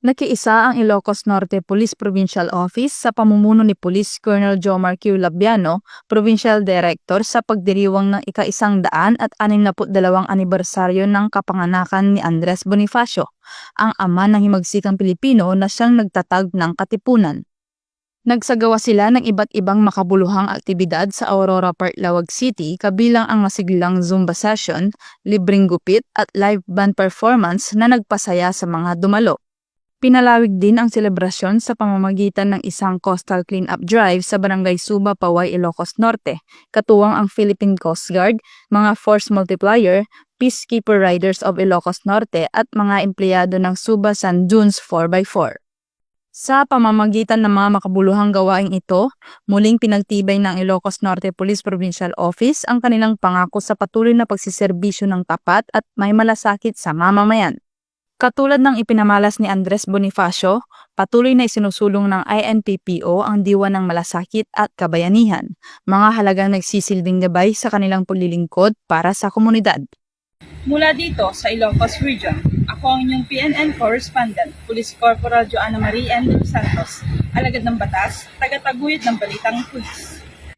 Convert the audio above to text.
Nakiisa ang Ilocos Norte Police Provincial Office sa pamumuno ni Police Colonel Jomar Q. Labiano, Provincial Director sa pagdiriwang ng ika-162 anibersaryo ng kapanganakan ni Andres Bonifacio, ang ama ng himagsikang Pilipino na siyang nagtatag ng katipunan. Nagsagawa sila ng iba't ibang makabuluhang aktibidad sa Aurora Park, Lawag City kabilang ang masiglang Zumba session, libreng gupit at live band performance na nagpasaya sa mga dumalo. Pinalawig din ang selebrasyon sa pamamagitan ng isang coastal clean-up drive sa Barangay Suba, Paway, Ilocos Norte, katuwang ang Philippine Coast Guard, mga Force Multiplier, Peacekeeper Riders of Ilocos Norte at mga empleyado ng Suba Sand Dunes 4x4. Sa pamamagitan ng mga makabuluhang gawaing ito, muling pinagtibay ng Ilocos Norte Police Provincial Office ang kanilang pangako sa patuloy na pagsiserbisyo ng tapat at may malasakit sa mamamayan. Katulad ng ipinamalas ni Andres Bonifacio, patuloy na isinusulong ng INPPO ang diwa ng malasakit at kabayanihan, mga halagang nagsisilbing gabay sa kanilang paglilingkod para sa komunidad. Mula dito sa Ilocos Region, ako ang inyong PNN Correspondent, Police Corporal Joanna Marie M. Santos, alagad ng batas, tagataguyod ng balitang pulis.